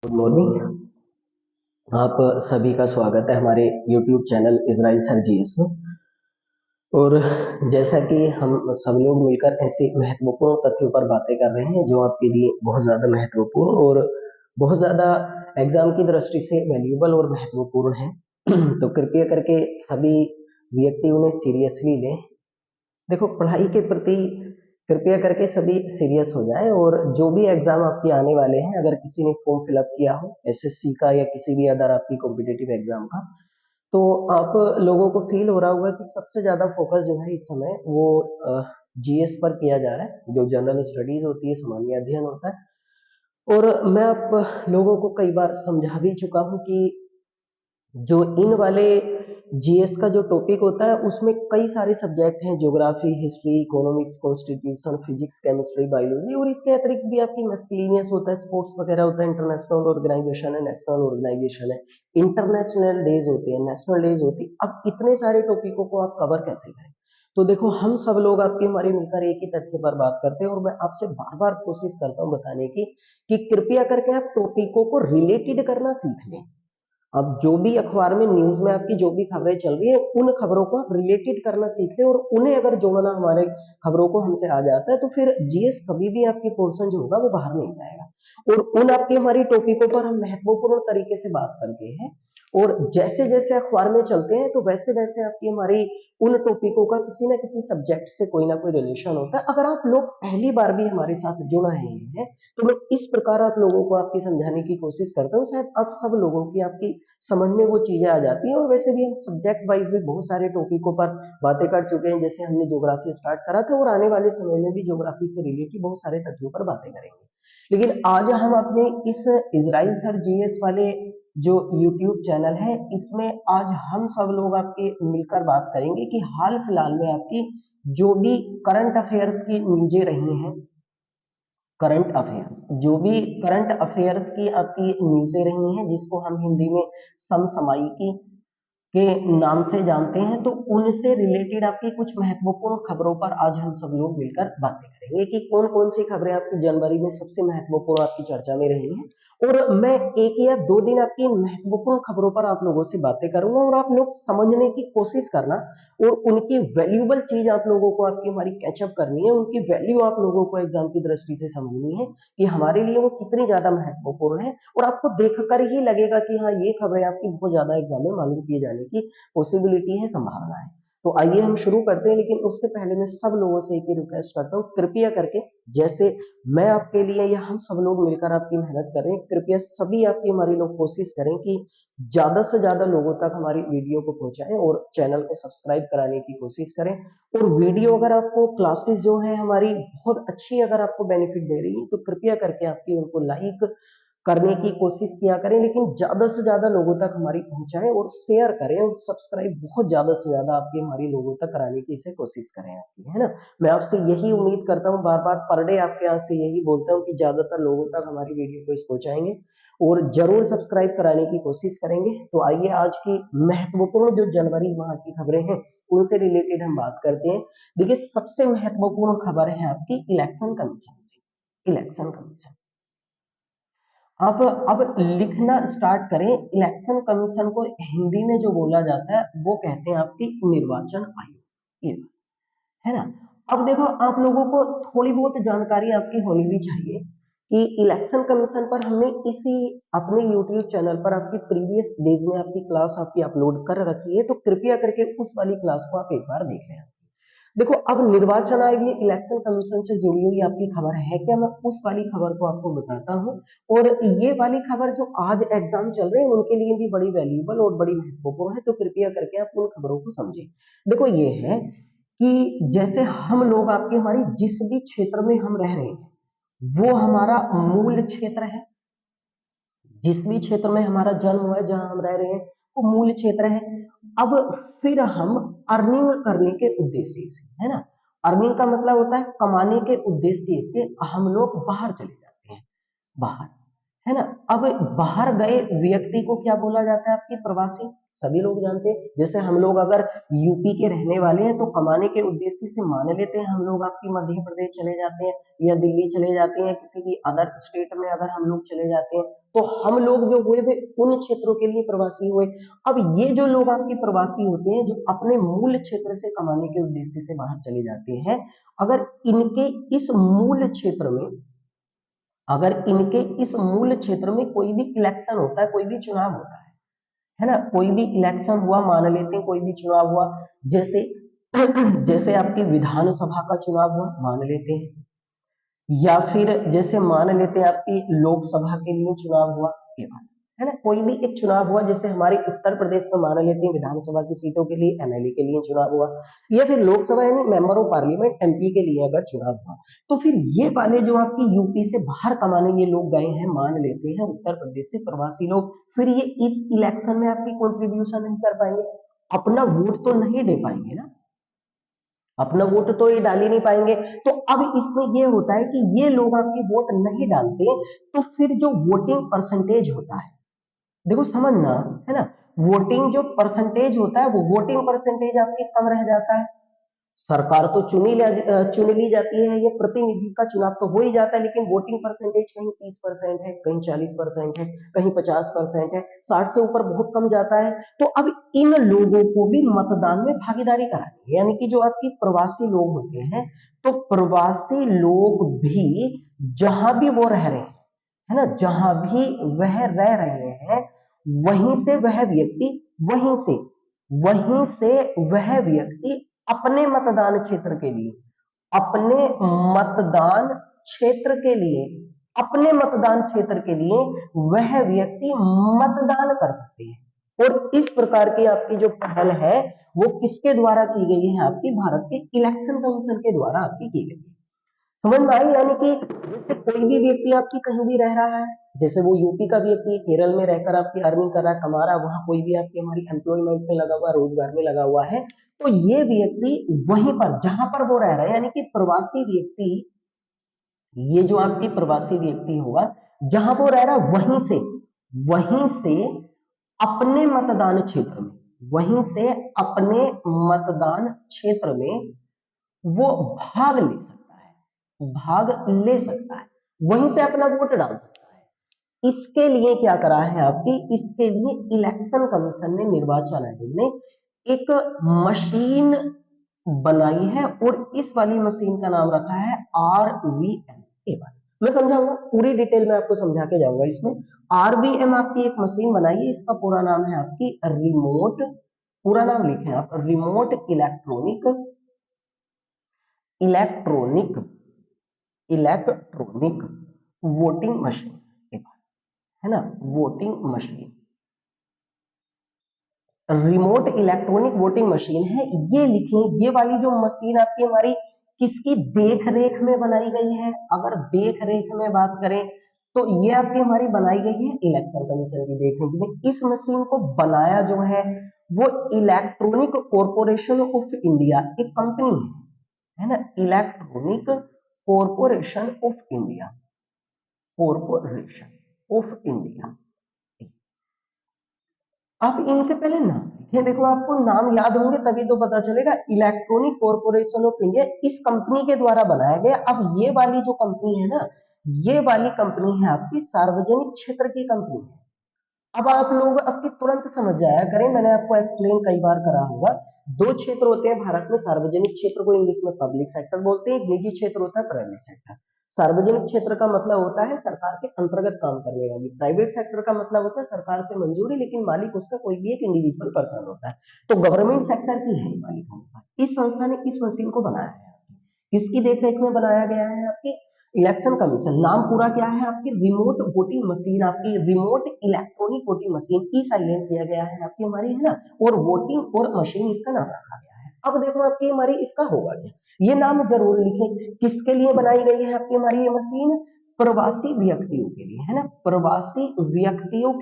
Good morning. आप सभी का स्वागत है हमारे YouTube channel Israel sir GS में। और जैसा कि हम सब लोग मिलकर ऐसे महत्वपूर्ण तथ्यों पर बातें कर रहे हैं जो आपके लिए बहुत ज़्यादा महत्वपूर्ण और बहुत ज़्यादा एग्जाम की दृष्टि से वैल्यूएबल और महत्वपूर्ण है। तो कृपया करके सभी व्यक्ति उन्हें सीरियसली लें। देखो, पढ़ाई के प्रति कृपया करके सभी सीरियस हो जाएं। और जो भी एग्जाम आपके आने वाले हैं, अगर किसी ने फॉर्म फिलअप किया हो एसएससी का या किसी भी अदर आपकी कॉम्पिटिटिव एग्जाम का, तो आप लोगों को फील हो रहा होगा कि सबसे ज्यादा फोकस जो है इस समय वो जीएस पर किया जा रहा है, जो जनरल स्टडीज होती है, सामान्य अध्ययन होता है। और मैं आप लोगों को कई बार समझा भी चुका हूँ कि जो इन वाले जीएस का जो टॉपिक होता है उसमें कई सारे सब्जेक्ट हैं, geography, history, economics, constitution, physics, chemistry, biology, और इसके अतिरिक्त भी आपकी मिसलेनियस होता है, स्पोर्ट्स वगैरह होता है, इंटरनेशनल ऑर्गेनाइजेशन है, नेशनल ऑर्गेनाइजेशन है, इंटरनेशनल डेज होते हैं, नेशनल डेज होती है। अब इतने सारे टॉपिकों को आप कवर कैसे करें? तो देखो, हम सब लोग आपके हमारे मिलकर एक ही तथ्य पर बात करते हैं, और मैं आपसे बार बार कोशिश करता हूँ बताने की कि कृपया करके आप टॉपिकों को रिलेटेड करना सीख लें। अब जो भी अखबार में, न्यूज में आपकी जो भी खबरें चल रही है, उन खबरों को आप रिलेटेड करना सीख लें, और उन्हें अगर जोड़ना हमारे खबरों को हमसे आ जाता है, तो फिर जीएस कभी भी आपकी पोर्शन जो होगा वो बाहर नहीं जाएगा। और उन आपकी हमारी टॉपिकों पर हम महत्वपूर्ण तरीके से बात करते हैं, और जैसे जैसे अखबार में चलते हैं तो वैसे वैसे आपकी हमारी उन टॉपिकों का किसी ना किसी सब्जेक्ट से कोई ना कोई रिलेशन होता है। अगर आप लोग पहली बार भी हमारे साथ जुड़ रहे हैं, तो मैं इस प्रकार आप लोगों को आपकी समझाने की कोशिश करता हूँ, शायद आप सब लोगों की आपकी समझ में वो चीजें आ जाती हैं। और वैसे भी हम सब्जेक्ट वाइज भी बहुत सारे टॉपिकों पर बातें कर चुके हैं, जैसे हमने ज्योग्राफी स्टार्ट करा था, और आने वाले समय में भी ज्योग्राफी से रिलेटेड बहुत सारे तथ्यों पर बातें करेंगे। लेकिन आज हम अपने इस इजराइल सर जीएस वाले जो यूट्यूब चैनल है, इसमें आज हम सब लोग आपके मिलकर बात करेंगे कि हाल फिलहाल में आपकी जो भी करंट अफेयर्स की न्यूजें रही हैं, करंट अफेयर्स, जो भी करंट अफेयर्स की आपकी न्यूजें रही हैं, जिसको हम हिंदी में समसामयिकी के नाम से जानते हैं, तो उनसे रिलेटेड आपकी कुछ महत्वपूर्ण खबरों पर आज हम सब लोग मिलकर बातें करेंगे कि कौन कौन सी खबरें आपकी जनवरी में सबसे महत्वपूर्ण आपकी चर्चा में रही हैं। और मैं एक या दो दिन आपकी इन महत्वपूर्ण खबरों पर आप लोगों से बातें करूंगा, और आप लोग समझने की कोशिश करना, और उनकी वैल्यूएबल चीज आप लोगों को आपकी हमारी कैचअप करनी है, उनकी वैल्यू आप लोगों को एग्जाम की दृष्टि से समझनी है कि हमारे लिए वो कितनी ज्यादा महत्वपूर्ण है। और आपको देखकर ही लगेगा कि हाँ, ये खबरें आपकी बहुत ज्यादा एग्जाम में मालूम किए जाने की पॉसिबिलिटी है, संभावना है। तो आइए हम शुरू करते हैं, लेकिन उससे पहले मैं सब लोगों से एक ही रिक्वेस्ट करता हूँ, कृपया करके, जैसे मैं आपके लिए या हम सब लोग मिलकर आपकी मेहनत करें, कृपया सभी आपकी हमारी लोग कोशिश करें कि ज्यादा से ज्यादा लोगों तक हमारी वीडियो को पहुंचाएं, और चैनल को सब्सक्राइब कराने की कोशिश करें। और वीडियो अगर आपको, क्लासेस जो है हमारी बहुत अच्छी अगर आपको बेनिफिट दे रही है, तो कृपया करके आपकी उनको लाइक करने की कोशिश किया करें, लेकिन ज्यादा से ज्यादा लोगों तक हमारी पहुंचाएं, और शेयर करें, और सब्सक्राइब बहुत ज्यादा से ज्यादा आपकी हमारी लोगों तक कराने की इसे कोशिश करें आपकी, है ना। मैं आपसे यही उम्मीद करता हूँ, बार बार पर डे आपके यहाँ से यही बोलता हूँ कि ज्यादातर लोगों तक हमारी वीडियो को इस पहुंचाएंगे, और जरूर सब्सक्राइब कराने की कोशिश करेंगे। तो आइए आज की महत्वपूर्ण जो जनवरी माह की खबरें हैं उनसे रिलेटेड हम बात करते हैं। देखिए, सबसे महत्वपूर्ण खबर है आपकी इलेक्शन कमीशन से। इलेक्शन कमीशन, अब लिखना स्टार्ट करें। इलेक्शन कमीशन को हिंदी में जो बोला जाता है वो कहते हैं आपकी निर्वाचन आयोग, ये है ना। अब देखो, आप लोगों को थोड़ी बहुत जानकारी आपकी होनी भी चाहिए कि इलेक्शन कमीशन पर हमने इसी अपने यूट्यूब चैनल पर आपकी प्रीवियस डेज में आपकी क्लास आपकी अपलोड कर रखी है, तो कृपया करके उस वाली क्लास को आप एक बार देख लें। देखो, अब निर्वाचन आयोग ये इलेक्शन कमीशन से जुड़ी हुई आपकी खबर है क्या, मैं उस वाली खबर को आपको बताता हूँ। और ये वाली खबर जो आज एग्जाम चल रहे हैं उनके लिए भी बड़ी वैल्यूएबल और बड़ी महत्वपूर्ण है, तो कृपया करके आप उन खबरों को समझें। देखो, ये है कि जैसे हम लोग आपके हमारी जिस भी क्षेत्र में हम रह रहे हैं, वो हमारा मूल क्षेत्र है। जिस भी क्षेत्र में हमारा जन्म हुआ है, जहां हम रह रहे हैं, वो मूल क्षेत्र है। अब फिर हम अर्निंग करने के उद्देश्य से, है ना, अर्निंग का मतलब होता है कमाने के उद्देश्य से हम लोग बाहर चले जाते हैं, बाहर, है ना। अब बाहर गए व्यक्ति को क्या बोला जाता है, आपकी प्रवासी। सभी लोग जानते हैं। जैसे हम लोग अगर यूपी के रहने वाले हैं तो कमाने के उद्देश्य से मान लेते हैं हम लोग आपकी मध्य प्रदेश चले जाते हैं या दिल्ली चले जाते हैं, किसी भी अदर स्टेट में अगर हम लोग चले जाते हैं तो हम लोग जो हुए वे उन क्षेत्रों के लिए प्रवासी हुए। अब ये जो लोग आपके प्रवासी होते हैं जो अपने मूल क्षेत्र से कमाने के उद्देश्य से बाहर चले जाते हैं, अगर इनके इस मूल क्षेत्र में अगर इनके इस मूल क्षेत्र में कोई भी इलेक्शन होता है, कोई भी चुनाव होता है ना, कोई भी इलेक्शन हुआ, मान लेते हैं कोई भी चुनाव हुआ, जैसे जैसे आपकी विधानसभा का चुनाव हुआ मान लेते हैं, या फिर जैसे मान लेते हैं आपकी लोकसभा के लिए चुनाव हुआ, ये बात है ना, कोई भी एक चुनाव हुआ, जैसे हमारे उत्तर प्रदेश में मान लेते हैं विधानसभा की सीटों के लिए एमएलए के लिए चुनाव हुआ, या फिर लोकसभा यानी मेंबर ऑफ पार्लियामेंट एमपी के लिए अगर चुनाव हुआ, तो फिर ये वाले जो आपकी यूपी से बाहर कमाने ये लोग गए हैं, मान लेते हैं उत्तर प्रदेश से प्रवासी लोग, फिर ये इस इलेक्शन में आपकी कंट्रीब्यूशन नहीं कर पाएंगे, अपना वोट तो नहीं दे पाएंगे ना, अपना वोट तो ये डाल ही नहीं पाएंगे। तो अब इसमें ये होता है कि ये लोग आपकी वोट नहीं डालते, तो फिर जो वोटिंग परसेंटेज होता है, देखो समझना है ना, वोटिंग जो परसेंटेज होता है वो वोटिंग परसेंटेज आपकी कम रह जाता है। सरकार तो चुन ली जाती है, ये प्रतिनिधि का चुनाव तो हो ही जाता है, लेकिन वोटिंग परसेंटेज कहीं 30% है, कहीं 40% है, कहीं 50% है, 60 से ऊपर बहुत कम जाता है। तो अब इन लोगों को भी मतदान में भागीदारी करानी है, यानी कि जो आपकी प्रवासी लोग होते हैं, तो प्रवासी लोग भी जहां भी वो रह रहे हैं, है ना, जहां भी वह रह रहे हैं, वहीं से वह व्यक्ति वहीं से वह व्यक्ति अपने मतदान क्षेत्र के लिए अपने मतदान क्षेत्र के लिए अपने मतदान क्षेत्र के लिए वह व्यक्ति मतदान कर सकते हैं। और इस प्रकार की आपकी जो पहल है वो किसके द्वारा की गई है, आपकी भारत के इलेक्शन कमीशन के द्वारा आपकी की गई है। समझ में आई, यानी कि जैसे कोई भी व्यक्ति आपकी कहीं भी रह रहा है, जैसे वो यूपी का व्यक्ति केरल में रहकर आपकी अर्निंग कर रहा है, कमा रहा है, वहां कोई भी आपकी हमारी एम्प्लॉयमेंट में लगा हुआ, रोजगार में लगा हुआ है, तो ये व्यक्ति वहीं पर जहां पर वो रह रहा है, यानी कि प्रवासी व्यक्ति, ये जो आपकी प्रवासी व्यक्ति होगा जहां वो रह रहा है वहीं से अपने मतदान क्षेत्र में वहीं से अपने मतदान क्षेत्र में वो भाग ले सकता है, वहीं से अपना वोट डाल सकता है। इसके लिए क्या करा है आपकी, इसके लिए इलेक्शन कमीशन ने, निर्वाचन आयोग ने एक मशीन बनाई है, और इस वाली मशीन का नाम रखा है RVM। मैं समझाऊंगा, पूरी डिटेल में आपको समझा के जाऊंगा। इसमें RVM आपकी एक मशीन बनाई है, इसका पूरा नाम है आपकी रिमोट, पूरा नाम लिखें आप, रिमोट इलेक्ट्रॉनिक वोटिंग मशीन, है ना, voting machine, remote electronic voting machine है। ये लिखें, ये वाली जो मशीन आपकी हमारी किसकी देख रेख में बनाई गई है, अगर देख रेख में बात करें तो ये आपकी हमारी बनाई गई है इलेक्शन कमीशन की देख रेख में। इस मशीन को बनाया जो है वो इलेक्ट्रॉनिक कॉरपोरेशन ऑफ इंडिया, एक कंपनी है ना, इलेक्ट्रॉनिक कॉरपोरेशन ऑफ इंडिया। अब इनके पहले नाम लिखे, देखो आपको नाम याद होंगे तभी तो पता चलेगा। इलेक्ट्रॉनिक कॉरपोरेशन ऑफ इंडिया इस कंपनी के द्वारा बनाया गया। अब ये वाली जो कंपनी है ना, ये वाली कंपनी है आपकी सार्वजनिक क्षेत्र की कंपनी है। अब आप लोग आपकी तुरंत समझ जाया करें, मैंने आपको एक्सप्लेन कई बार करा होगा। दो क्षेत्र होते हैं भारत में, सार्वजनिक क्षेत्र को इंग्लिश में पब्लिक सेक्टर बोलते हैं, एक निजी क्षेत्र होता है प्राइवेट सेक्टर। सार्वजनिक क्षेत्र का मतलब होता है सरकार के अंतर्गत काम करने वाली, प्राइवेट सेक्टर का मतलब होता है सरकार से मंजूरी लेकिन मालिक उसका कोई भी एक इंडिविजुअल पर्सन होता है। तो गवर्नमेंट सेक्टर की है वाली संस्था, इस संस्था ने इस मशीन को बनाया है। किसकी देखरेख में बनाया गया है, आपकी इलेक्शन कमीशन। नाम पूरा क्या है आपकी, रिमोट वोटिंग मशीन, आपकी रिमोट इलेक्ट्रॉनिक वोटिंग मशीन, ई साइलेंट किया गया है आपकी हमारी, है ना, और वोटिंग और मशीन इसका नाम रखा गया है। अब देखो आपकी हमारी इसका होगा क्या, ये नाम जरूर लिखें। किसके लिए बनाई गई है आपकी हमारी ये मशीन, प्रवासी व्यक्तियों के लिए, है ना, प्रवासी व्यक्तियों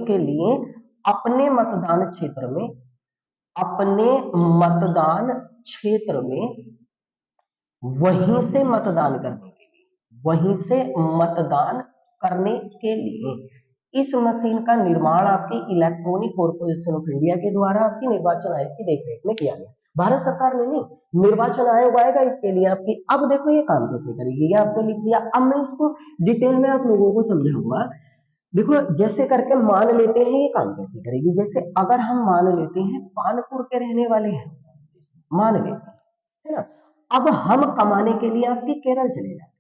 के लिए अपने मतदान क्षेत्र में वहीं से मतदान करने के लिए इस मशीन का निर्माण आपकी इलेक्ट्रॉनिक कॉर्पोरेशन ऑफ इंडिया के द्वारा आपकी निर्वाचन आयोग की देखरेख में किया गया। भारत सरकार ने नहीं, निर्वाचन आयोग आएगा इसके लिए आपकी। अब देखो ये काम कैसे करेगी, ये आपने लिख दिया। अब मैं इसको डिटेल में आप लोगों को समझाऊंगा। देखो जैसे करके मान लेते हैं ये काम कैसे करेगी। जैसे अगर हम मान लेते हैं कानपुर के रहने वाले हैं, मान लेते हैं, है ना। अब हम कमाने के लिए आपके केरल चले जाते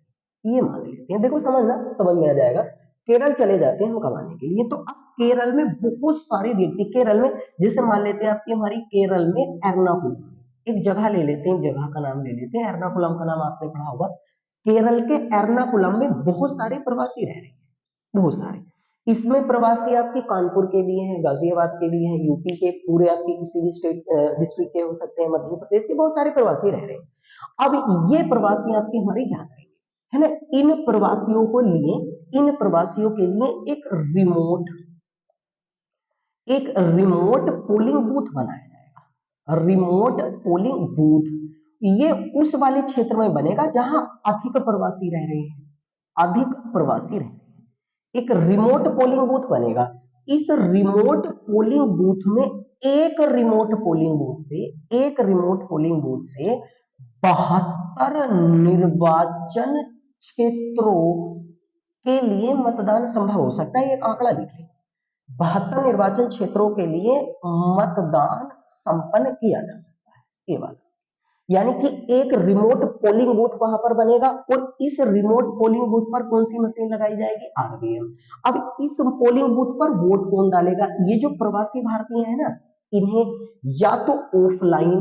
हैं, ये मान लेते हैं। देखो समझना, समझ में आ जाएगा। केरल चले जाते हैं हम कमाने के लिए, तो अब केरल में बहुत सारे व्यक्ति, केरल में जैसे मान लेते हैं आपकी हमारी केरल में एर्नाकुलम, एक जगह ले लेते हैं, जगह का नाम ले लेते हैं एर्नाकुलम, का नाम आपने पढ़ा होगा। केरल के एर्नाकुलम में बहुत सारे प्रवासी रह रहे हैं, बहुत सारे। इसमें प्रवासी आपके कानपुर के भी हैं, गाजियाबाद के भी हैं, यूपी के पूरे आपके किसी भी स्टेट डिस्ट्रिक्ट के हो सकते हैं, मध्य प्रदेश के बहुत सारे प्रवासी रह रहे हैं। अब ये प्रवासी आपके हमारे क्या करेंगे, है ना। इन प्रवासियों को लिए, इन प्रवासियों के लिए एक रिमोट पोलिंग बूथ बनाया जाएगा। रिमोट पोलिंग बूथ ये उस वाले क्षेत्र में बनेगा जहां अधिक प्रवासी रह रहे हैं, अधिक प्रवासी रह रहे हैं। एक रिमोट पोलिंग बूथ बनेगा। इस रिमोट पोलिंग बूथ में एक रिमोट पोलिंग बूथ से 72 निर्वाचन क्षेत्रों के लिए मतदान संभव हो सकता है। एक आंकड़ा लिखिए, 72 निर्वाचन क्षेत्रों के लिए मतदान संपन्न किया जा सकता है, ये वाला। यानी कि एक रिमोट पोलिंग बूथ वहां पर बनेगा और इस रिमोट पोलिंग बूथ पर कौन सी मशीन लगाई जाएगी, आरवीएम। अब इस पोलिंग बूथ पर वोट कौन डालेगा, ये जो प्रवासी भारतीय है ना, इन्हें या तो ऑफलाइन,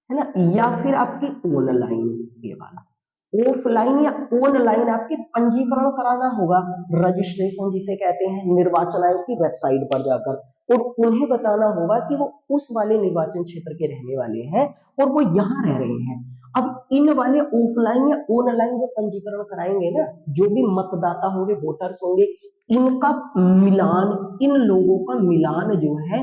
है ना, या फिर आपकी ऑनलाइन, ये वाला ऑफलाइन या ऑनलाइन आपके पंजीकरण कराना होगा, रजिस्ट्रेशन जिसे कहते हैं, निर्वाचन आयोग की वेबसाइट पर जाकर। और उन्हें बताना होगा कि वो उस वाले निर्वाचन क्षेत्र के रहने वाले हैं और वो यहाँ रह रहे हैं। अब इन वाले ऑफलाइन या ऑनलाइन जो पंजीकरण कराएंगे ना, जो भी मतदाता होंगे, वोटर्स होंगे, इनका मिलान, इन लोगों का मिलान जो है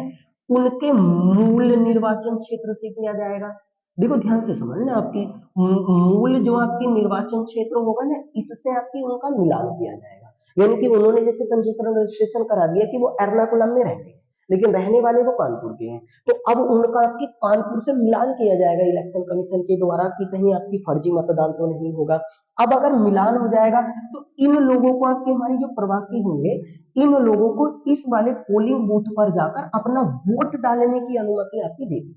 उनके मूल निर्वाचन क्षेत्र से किया जाएगा। देखो ध्यान से समझना, आपकी मूल जो आपकी निर्वाचन क्षेत्र होगा ना, इससे आपकी उनका मिलान किया जाएगा। यानी कि उन्होंने जैसे पंजीकरण रजिस्ट्रेशन करा दिया कि वो एर्नाकुलम में रहते हैं, लेकिन रहने वाले वो कानपुर के हैं, तो अब उनका आपकी कानपुर से मिलान किया जाएगा इलेक्शन कमीशन के द्वारा कि कहीं आपकी फर्जी मतदान तो नहीं होगा। अब अगर मिलान हो जाएगा तो इन लोगों को, आपके हमारी जो प्रवासी होंगे, इन लोगों को इस वाले पोलिंग बूथ पर जाकर अपना वोट डालने की अनुमति आपकी दे दी।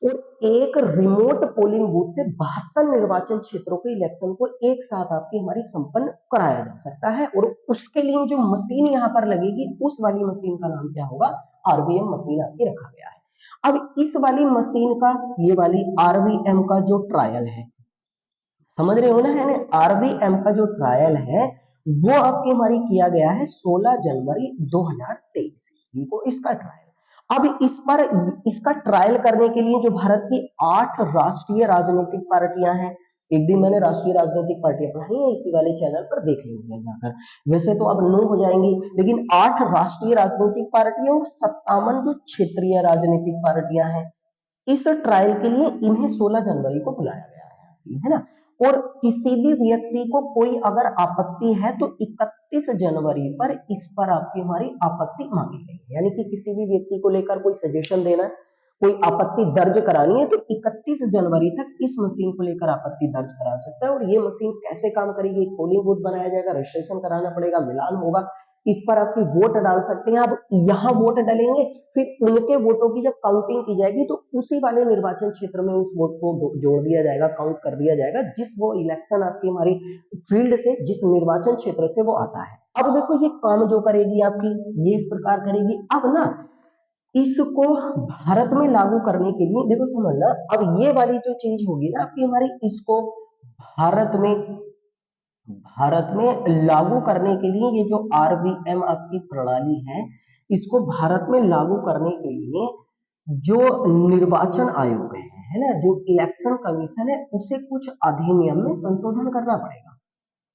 और एक रिमोट पोलिंग बूथ से 72 निर्वाचन क्षेत्रों के इलेक्शन को एक साथ आपकी हमारी संपन्न कराया जा सकता है। और उसके लिए जो मशीन यहाँ पर लगेगी, उस वाली मशीन का नाम क्या होगा, आरवीएम मशीन आपकी रखा गया है। अब इस वाली मशीन का, ये वाली आरवीएम का जो ट्रायल है, समझ रहे हो ना, है ना। आरवीएम का जो ट्रायल है वो आपकी हमारी किया गया है 16 जनवरी 2023 ईस्वी को, इसका ट्रायल। अब इस पर, इसका ट्रायल करने के लिए जो भारत की 8 राष्ट्रीय राजनीतिक पार्टियां हैं, एक दिन मैंने राष्ट्रीय राजनीतिक पार्टियां पढ़ाई है इसी वाले चैनल पर, देख लीजिए जाकर। वैसे तो अब 9 हो जाएंगी, लेकिन 8 राष्ट्रीय राजनीतिक पार्टियां और 57 जो क्षेत्रीय राजनीतिक पार्टियां हैं, इस ट्रायल के लिए इन्हें 16 जनवरी को बुलाया गया है ना। और किसी भी व्यक्ति को कोई अगर आपत्ति है तो 31 जनवरी पर इस पर आपकी हमारी आपत्ति मांगी गई। यानी कि किसी भी व्यक्ति को लेकर कोई सजेशन देना है, कोई आपत्ति दर्ज करानी है, तो 31 जनवरी तक इस मशीन को लेकर आपत्ति दर्ज करा सकता है। और ये मशीन कैसे काम करेगी, पोलिंग बूथ बनाया जाएगा, रजिस्ट्रेशन कराना पड़ेगा, मिलान होगा, इस पर आपकी वोट डाल सकते हैं। अब यहाँ वोट डालेंगे, फिर उनके वोटों की जब काउंटिंग की जाएगी तो उसी वाले निर्वाचन क्षेत्र में उस वोट को जोड़ दिया जाएगा, काउंट कर दिया जाएगा, जिस वो इलेक्शन आपकी हमारी फील्ड से, जिस निर्वाचन क्षेत्र से वो आता है। अब देखो ये काम जो करेगी आपकी, ये इस प्रकार करेगी। अब ना इसको भारत में लागू करने के लिए, देखो समझना, अब ये वाली जो चीज होगी ना आपकी हमारी, इसको भारत में लागू करने के लिए, ये जो आरवीएम आपकी प्रणाली है, इसको भारत में लागू करने के लिए जो निर्वाचन आयोग है ना, जो इलेक्शन कमीशन है, उसे कुछ अधिनियम में संशोधन करना पड़ेगा।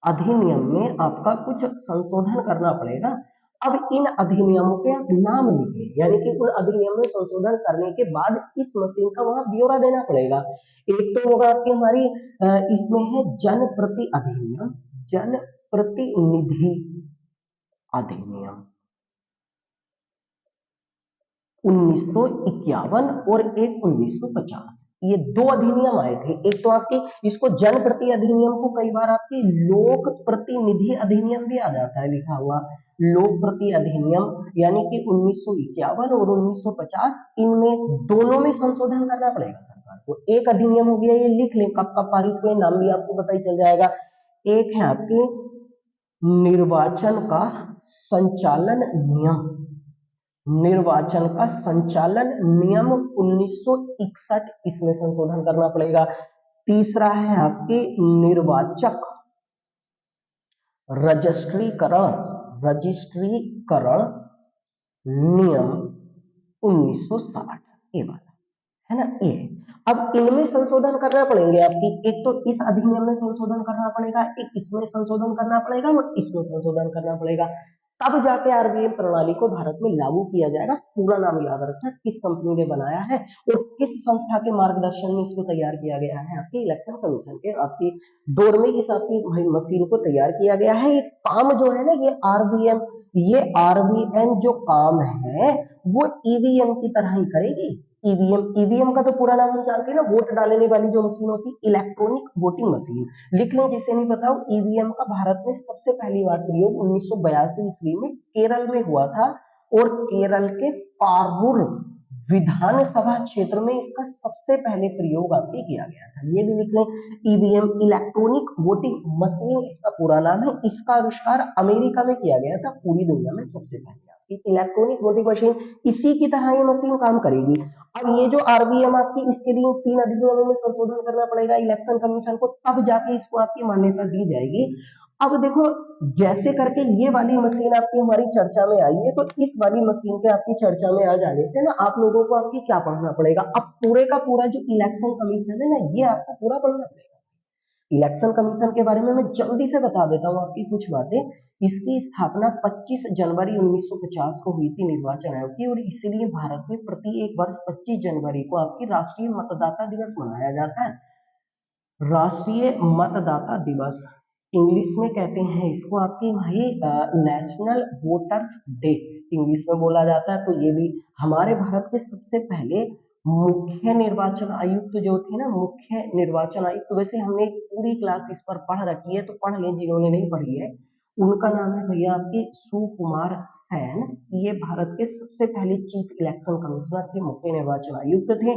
अधिनियम में आपका कुछ संशोधन करना पड़ेगा। अब इन अधिनियमों के आप नाम लिखिए, यानी कि उन अधिनियम में संशोधन करने के बाद इस मशीन का वहां ब्यौरा देना पड़ेगा। एक तो होगा आपकी हमारी, इसमें है जन प्रति अधिनियम, जन प्रतिनिधि अधिनियम 1951 और एक 1950, ये दो अधिनियम आए थे। एक तो आपकी इसको जनप्रति अधिनियम को कई बार आपकी लोक प्रतिनिधि अधिनियम भी आ जाता है लिखा हुआ, लोक प्रति अधिनियम, यानी कि 1951 और 1950, इनमें दोनों में संशोधन करना पड़ेगा सरकार को। एक अधिनियम हो गया, ये लिख लें कब कब पारित हुए, नाम भी आपको पता ही चल जाएगा। एक है आपके निर्वाचन का संचालन नियम, निर्वाचन का संचालन नियम 1961, इसमें संशोधन करना पड़ेगा। तीसरा है आपके निर्वाचक रजिस्ट्रीकरण, रजिस्ट्रीकरण नियम 1960, ये वाला है ना, ये। अब इनमें संशोधन करना पड़ेंगे आपकी, एक तो इस अधिनियम में संशोधन करना पड़ेगा, एक इसमें संशोधन करना पड़ेगा और इसमें संशोधन करना पड़ेगा, तब जाके आरबीआई प्रणाली को भारत में लागू किया जाएगा। पूरा नाम याद रखना, किस कंपनी ने बनाया है और किस संस्था के मार्गदर्शन में इसको तैयार किया गया है, आपके इलेक्शन कमीशन के आपकी दौर में इस आपकी मशीन को तैयार किया गया है। ये काम जो है ना, ये आरबीएम जो काम है वो ईवीएम की तरह ही करेगी। ईवीएम का तो पूरा नाम हम जानते हैं ना, वोट डालने वाली जो मशीन होती है, इलेक्ट्रॉनिक वोटिंग मशीन। लिख लें जिसे नहीं पता हो, ईवीएम का भारत में सबसे पहली बार प्रयोग 1982 ईस्वी में केरल में हुआ था, और केरल के पारूर विधानसभा क्षेत्र में इसका सबसे पहले प्रयोग आपके किया गया था। ये भी लिख लें, ईवीएम इलेक्ट्रॉनिक वोटिंग मशीन इसका पूरा नाम है। इसका आविष्कार अमेरिका में किया गया था, पूरी दुनिया में सबसे पहले आपकी इलेक्ट्रॉनिक वोटिंग मशीन, इसी की तरह ये मशीन काम करेगी। अब ये जो आरबीएम आपकी, इसके लिए 3 अधिनियमों में संशोधन करना पड़ेगा इलेक्शन कमीशन को, तब जाके इसको आपकी मान्यता दी जाएगी। अब देखो, जैसे करके ये वाली मशीन आपकी हमारी चर्चा में आई है, तो इस वाली मशीन के आपकी चर्चा में आ जाने से ना आप लोगों को आपकी क्या पढ़ना पड़ेगा, अब पूरे का पूरा जो इलेक्शन कमीशन है ना, ये आपको पूरा पढ़ना पड़ेगा। इलेक्शन कमीशन के बारे में मैं जल्दी से बता देता हूँ आपकी कुछ बातें। इसकी स्थापना 25 जनवरी 1950 को हुई थी निर्वाचन आयोग की, और इसीलिए भारत में प्रति एक वर्ष 25 जनवरी को आपकी राष्ट्रीय मतदाता दिवस मनाया जाता है। राष्ट्रीय मतदाता दिवस, इंग्लिश में कहते हैं इसको आपकी भाई नेशनल वोटर्स डे, इंग्लिश में बोला जाता है। तो ये भी हमारे भारत के सबसे पहले मुख्य निर्वाचन आयुक्त जो थे ना, मुख्य निर्वाचन आयुक्त, वैसे हमने पूरी क्लास इस पर पढ़ रखी है, तो पढ़ लें जिन्होंने नहीं पढ़ी है। उनका नाम है भैया आपके सुकुमार सेन। ये भारत के सबसे पहले चीफ इलेक्शन कमिश्नर थे, मुख्य निर्वाचन आयुक्त थे।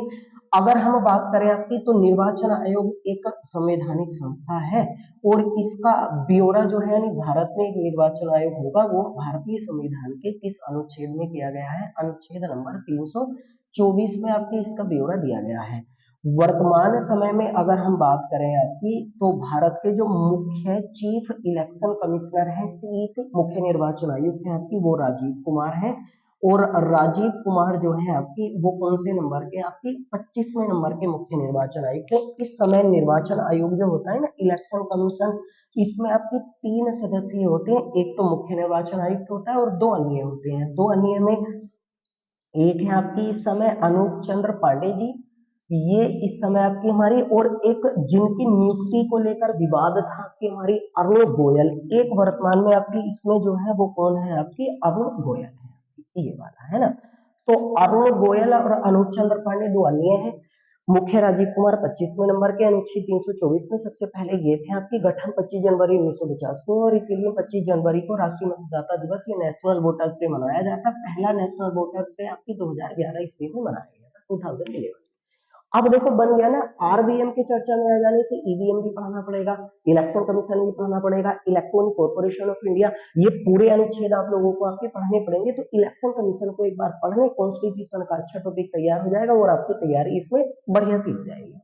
अगर हम बात करें आपकी, तो निर्वाचन आयोग एक संवैधानिक संस्था है, और इसका ब्यौरा जो है, भारत में एक निर्वाचन आयोग होगा, वो भारतीय संविधान के किस अनुच्छेद में किया गया है, अनुच्छेद नंबर 324 में आपके इसका ब्यौरा दिया गया है। वर्तमान समय में अगर हम बात करें आपकी, तो भारत के जो मुख्य चीफ इलेक्शन कमिश्नर है, सीईसी मुख्य निर्वाचन आयुक्त है आपकी, वो राजीव कुमार है। और राजीव कुमार जो है आपकी, वो कौन से नंबर के, आपकी 25वें नंबर के मुख्य निर्वाचन आयुक्त है। इस समय निर्वाचन आयोग जो होता है ना, इलेक्शन कमीशन, इसमें आपकी 3 सदस्य होते हैं। एक तो मुख्य निर्वाचन आयुक्त होता है और 2 अन्य होते हैं। 2 अन्य में एक है आपकी इस समय अनूप चंद्र पांडे जी, ये इस समय आपकी हमारी, और एक जिनकी नियुक्ति को लेकर विवाद था कि हमारी अरुण गोयल, एक वर्तमान में आपकी इसमें जो है वो कौन है, आपकी अरुण गोयल है, ये वाला है ना। तो अरुण गोयल और अनूप चंद्र पांडे 2 अन्य हैं। मुख्य राजीव कुमार 25वें नंबर के, अनुच्छेद 324 में सबसे पहले ये थे आपकी, गठन 25 जनवरी 1950 को, और इसीलिए 25 जनवरी को राष्ट्रीय मतदाता दिवस या नेशनल वोटर्स डे मनाया जाता है। पहला नेशनल वोटर्स डे आपकी 2011 ईस्वी में मनाया गया था, 2011। अब देखो बन गया ना, आरबीएम की चर्चा में आ जाने से ईवीएम भी पढ़ना पड़ेगा, इलेक्शन कमीशन भी पढ़ना पड़ेगा, इलेक्ट्रॉनिक कॉर्पोरेशन ऑफ इंडिया, ये पूरे अनुच्छेद आप लोगों को आपके पढ़ने पड़ेंगे। तो इलेक्शन कमीशन को एक बार पढ़ लें, कॉन्स्टिट्यूशन का अच्छा टॉपिक तैयार हो जाएगा, और आपकी तैयारी इसमें बढ़िया सी हो जाएगी।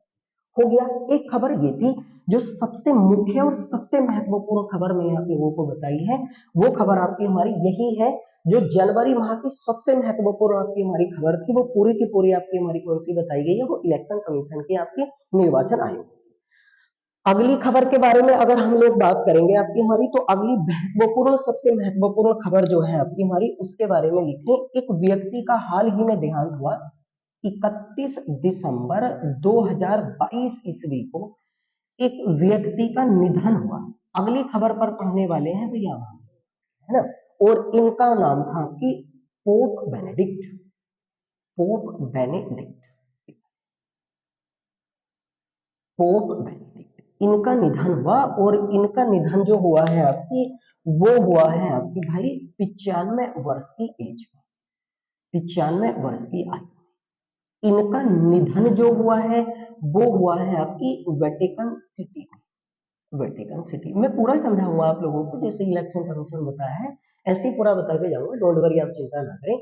हो गया। एक खबर ये थी जो सबसे मुख्य और सबसे महत्वपूर्ण खबर मैंने आप लोगों को बताई है, वो खबर आपकी हमारी यही है, जो जनवरी माह की सबसे महत्वपूर्ण आपकी हमारी खबर थी, वो पूरी की पूरी आपकी हमारी कौन सी बताई गई है, वो इलेक्शन कमीशन की आपकी निर्वाचन आयोग। अगली खबर के बारे में अगर हम लोग बात करेंगे आपकी हमारी, तो अगली महत्वपूर्ण, सबसे महत्वपूर्ण खबर जो है आपकी हमारी, उसके बारे में लिखें, एक व्यक्ति का हाल ही में देहांत हुआ। 31 दिसंबर 2022 ईस्वी को एक व्यक्ति का निधन हुआ। अगली खबर पर पढ़ने वाले हैं भैया, है ना। और इनका नाम था आपकी pope Benedict. Pope Benedict, pope Benedict, इनका निधन हुआ। और इनका निधन जो हुआ है आपकी, वो हुआ है आपकी भाई 95 वर्ष की एज में, 95 वर्ष की आयु। इनका निधन जो हुआ है वो हुआ है आपकी वेटिकन सिटी में। वेटिकन सिटी मैं पूरा समझाऊंगा आप लोगों को, जैसे इलेक्शन कमीशन बताया है ऐसे ही पूरा बता के जाऊंगा, डोंट वरी, आप चिंता ना करें।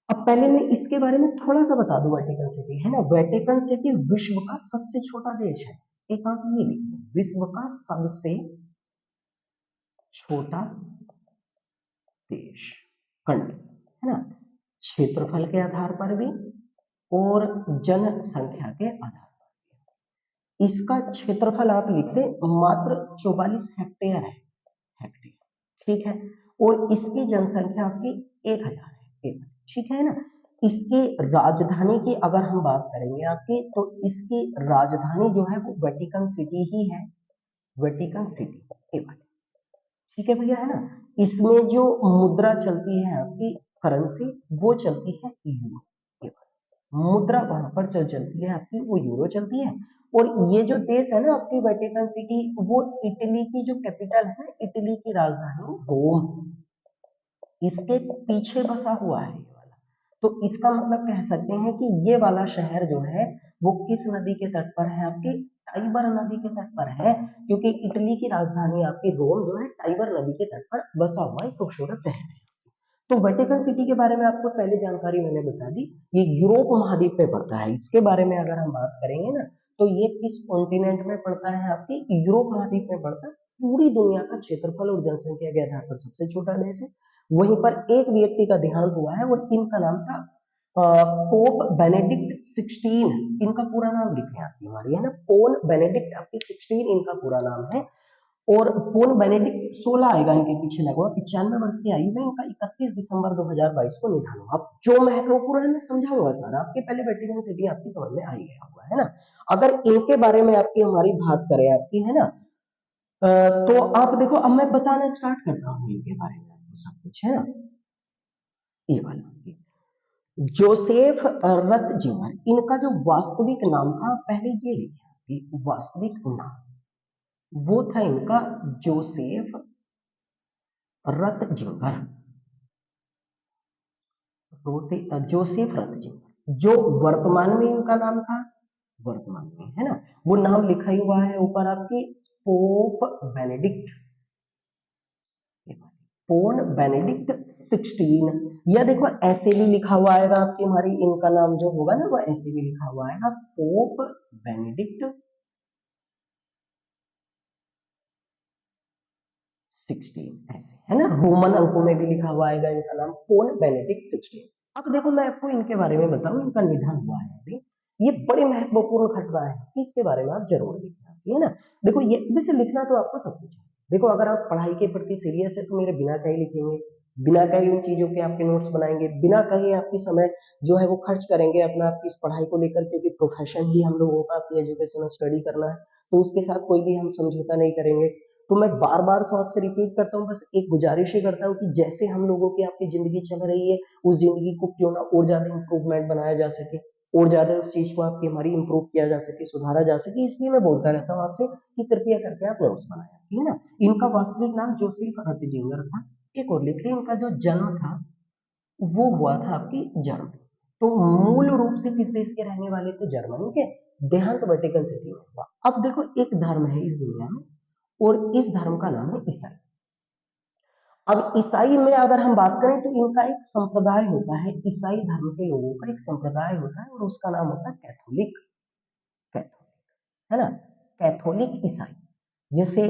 अब पहले मैं इसके बारे में थोड़ा सा बता दूं। वेटिकन सिटी है ना, वेटिकन सिटी विश्व का सबसे छोटा देश है। एक आप ये लिखिए, विश्व का सबसे छोटा देश, कंट्री, है ना, क्षेत्रफल के आधार पर भी और जनसंख्या के आधार पर। इसका क्षेत्रफल आप लिख ले, मात्र 44 हेक्टेयर है, हेक्टेयर, ठीक है। और इसकी जनसंख्या आपकी 1000 है, ठीक है ना। इसकी राजधानी की अगर हम बात करेंगे आपकी, तो इसकी राजधानी जो है वो वेटिकन सिटी ही है, वेटिकन सिटी, ठीक है भैया, है ना। इसमें जो मुद्रा चलती है आपकी, करेंसी, वो चलती है यूरो, मुद्रा वहां पर चलती है आपकी, वो यूरो चलती है। और ये जो देश है ना आपकी वेटिकन सिटी, वो इटली की जो कैपिटल है, इटली की राजधानी रोम, इसके पीछे बसा हुआ है ये वाला। तो इसका मतलब कह सकते हैं कि ये वाला शहर जो है वो किस नदी के तट पर है आपकी, टाइबर नदी के तट पर है, क्योंकि इटली की राजधानी आपकी रोम जो है टाइबर नदी के तट पर बसा हुआ एक खूबसूरत शहर है। तो वेटिकन सिटी के बारे में आपको पहले जानकारी मैंने बता दी, ये यूरोप महाद्वीप पे पड़ता है। इसके बारे में अगर हम बात करेंगे ना, तो ये किस कॉन्टिनेंट में पड़ता है आपकी, यूरोप महाद्वीप में पड़ता है। पूरी दुनिया का क्षेत्रफल और जनसंख्या के आधार पर सबसे छोटा देश है। वहीं पर एक व्यक्ति का देहांत हुआ है और इनका नाम था पोप बेनेडिक्ट 16। इनका पूरा नाम लिखे आपकी हमारी, है ना, पोप बेनेडिक्ट आपकी 16 इनका पूरा नाम है। और पोप बेनेडिक्ट 16 आएगा इनके पीछे लगा हुआ, 95 वर्ष की आयु में इनका 31 दिसंबर 2022 को निधन हुआ। अब जो महत्वपूर्ण है मैं समझाऊंगा सारा, आपके पहले वेटिकन सिटी आपकी समझ में आ ही गया हुआ है ना। अगर इनके बारे में आपकी हमारी बात करें आपकी, है ना, तो आप देखो, अब मैं बताना स्टार्ट करता हूँ इनके बारे में आपको सब कुछ, है ना। ये वाला जोसेफ रत्जिमर, इनका जो वास्तविक नाम था, पहले ये लिखिए वास्तविक नाम, वो था इनका जोसेफ रत्जिमर, जोसेफ रत्जिमर। जो वर्तमान में इनका नाम था, वर्तमान में, है ना, वो नाम लिखा ही हुआ है ऊपर आपकी, पोप बेनेडिक्ट, पोप बेनेडिक्ट 16। या देखो ऐसे भी लिखा हुआ आएगा आपकी हमारी, इनका नाम जो होगा ना वो ऐसे भी लिखा हुआ आएगा, पोप बेनेडिक्ट 16, ऐसे, है ना। रोमन अंकों में भी लिखा हुआ आएगा इनका नाम, पोप बेनेडिक्ट 16। अब देखो मैं आपको इनके बारे में बताऊं, इनका निधन हुआ है अभी, ये बड़ी महत्वपूर्ण घटना है, इसके बारे में आप जरूर लिखना, है ना। देखो ये वैसे लिखना तो आपको सब कुछ है। देखो अगर आप पढ़ाई के प्रति सीरियस है तो मेरे बिना कहे लिखेंगे, बिना कहे उन चीजों के आपके नोट्स बनाएंगे, बिना कहे आपकी समय जो है वो खर्च करेंगे अपना आपकी इस पढ़ाई को लेकर, क्योंकि प्रोफेशन ही हम लोगों का आपकी एजुकेशन स्टडी करना है, तो उसके साथ कोई भी हम समझौता नहीं करेंगे। तो मैं बार बार सौ आपसे रिपीट करता हूँ, बस एक गुजारिश ही करता हूँ कि जैसे हम लोगों की आपकी जिंदगी चल रही है, उस जिंदगी को क्यों ना और ज्यादा इंप्रूवमेंट बनाया जा सके, और ज्यादा उस चीज को आपकी हमारी इंप्रूव किया जा सके, सुधारा जा सके। इसलिए मैं बोलता रहता हूँ आपसे कि कृपया करके आप नोट्स बनाए, ठीक है ना। इनका वास्तविक नाम जोसेफ रत्जिमर था। एक और लिख लिया, इनका जो जन्म था वो हुआ था आपकी जर्मनी। तो मूल रूप से किस देश के रहने वाले थे, जर्मनी के। देहांत वेटिकन सिटी में हुआ। अब देखो एक धर्म है इस दुनिया में, और इस धर्म का नाम है ईसाई। अब ईसाई में अगर हम बात करें तो इनका एक संप्रदाय होता है, ईसाई धर्म के लोगों का एक संप्रदाय होता है, और उसका नाम होता है कैथोलिक, कैथोलिक, है ना, कैथोलिक ईसाई। जैसे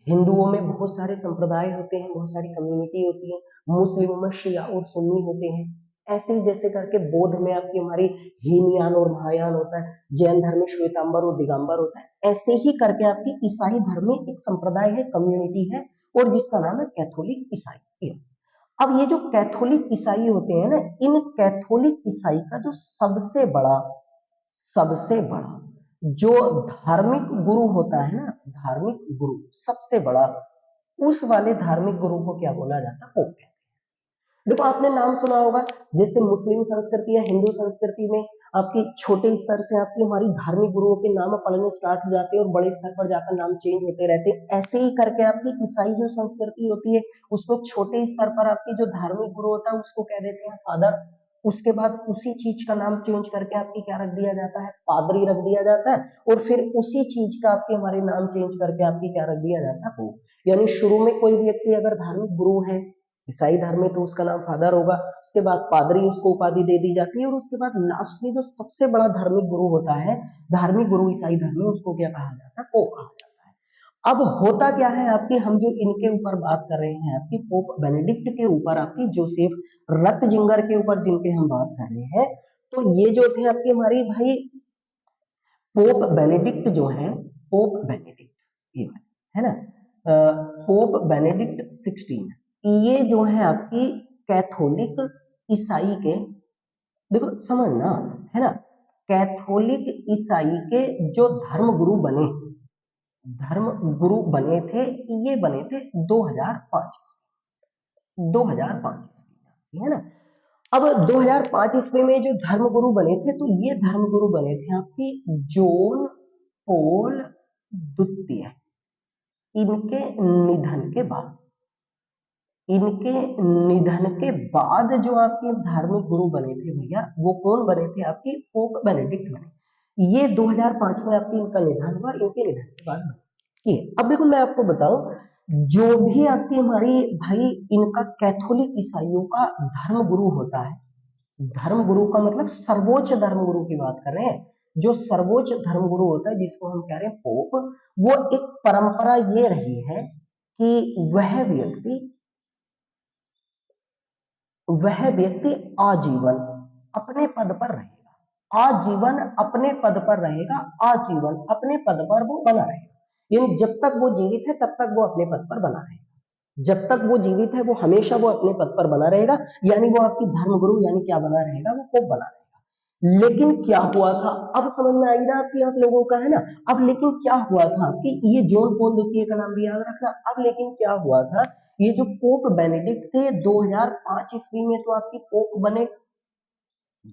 हिंदुओं में बहुत सारे संप्रदाय होते हैं, बहुत सारी कम्युनिटी होती है, मुस्लिमों में शिया और सुन्नी होते हैं, ऐसे ही जैसे करके बौद्ध में आपकी हमारी हीनयान और महायान होता है, जैन धर्म में श्वेतांबर और दिगंबर होता है, ऐसे ही करके आपकी ईसाई धर्म में एक संप्रदाय है, कम्युनिटी है, और जिसका नाम है कैथोलिक ईसाई। अब ये जो कैथोलिक ईसाई होते हैं ना, इन कैथोलिक ईसाई का जो सबसे बड़ा जो धार्मिक गुरु होता है ना, धार्मिक गुरु सबसे बड़ा, उस वाले धार्मिक गुरु को क्या बोला जाता है? पोप। देखो आपने नाम सुना होगा, जैसे मुस्लिम संस्कृति या हिंदू संस्कृति में आपकी छोटे स्तर से आपकी हमारी धार्मिक गुरुओं के नाम पढ़ने स्टार्ट हो जाते हैं और बड़े स्तर पर जाकर नाम चेंज होते रहते हैं। ऐसे ही करके आपकी ईसाई जो संस्कृति होती है उसमें छोटे स्तर पर आपकी जो धार्मिक गुरु होता है उसको कह देते हैं फादर। उसके बाद उसी चीज का नाम चेंज करके आपकी क्या रख दिया जाता है? पादरी रख दिया जाता है। और फिर उसी चीज का आपके हमारे नाम चेंज करके आपकी क्या रख दिया जाता है? पोप। यानी शुरू में कोई व्यक्ति अगर धार्मिक गुरु है ईसाई धर्म में तो उसका नाम फादर होगा, उसके बाद पादरी उसको उपाधि दे दी जाती है और उसके बाद लास्ट में जो सबसे बड़ा धार्मिक गुरु होता है, धार्मिक गुरु ईसाई धर्म में, उसको क्या कहा जाता है? पोप कहा जाता है। अब होता क्या है आपकी, हम जो इनके ऊपर बात कर रहे हैं आपकी पोप बेनेडिक्ट के ऊपर, आपकी जोसेफ रत्जिंगर के ऊपर जिनके हम बात कर रहे हैं, तो ये जो थे आपकी हमारी भाई पोप बेनेडिक्ट जो है, पोप बेनेडिक्ट ये है ना, पोप बेनेडिक्ट 16, ये जो है आपकी कैथोलिक ईसाई के, देखो समझना है ना, कैथोलिक ईसाई के जो धर्म गुरु बने, धर्म गुरु बने थे, ये बने थे 2005 ईस्वी, 2005 ईस्वी है ना। अब 2005 ईस्वी में जो धर्मगुरु बने थे, तो ये धर्मगुरु बने थे आपकी जॉन पॉल द्वितीय। इनके निधन के बाद, इनके निधन के बाद जो आपके धार्मिक गुरु बने थे भैया, वो कौन बने थे? आपकी पोप बेनेडिक्ट बने। ये 2005 में आपकी इनका निधन हुआ, इनके निधन के बाद बने ये। अब देखो मैं आपको बताऊं, जो भी आपकी हमारी भाई इनका कैथोलिक ईसाइयों का धर्म गुरु होता है, धर्म गुरु का मतलब सर्वोच्च धर्म गुरु की बात कर रहे हैं, जो सर्वोच्च धर्म गुरु होता है जिसको हम कह रहे हैं पोप, वो एक परंपरा ये रही है कि वह व्यक्ति आजीवन अपने पद पर रहेगा, आजीवन अपने पद पर रहेगा, आजीवन अपने पद पर वो बना रहेगा। यानी जब तक वो जीवित है तब तक वो अपने पद पर बना रहेगा, जब तक वो जीवित है वो हमेशा वो अपने पद पर बना रहेगा, यानी वो आपकी धर्मगुरु यानी क्या बना रहेगा? वो पोप बना रहेगा। लेकिन क्या हुआ था, अब समझ में आई ना आपकी, आप लोगों का है ना। अब लेकिन क्या हुआ था कि ये जॉन पॉल द्वितीय का नाम भी याद रखना। अब लेकिन क्या हुआ था, ये जो पोप बेनेडिक्ट थे 2005 ईस्वी में तो आपकी पोप बने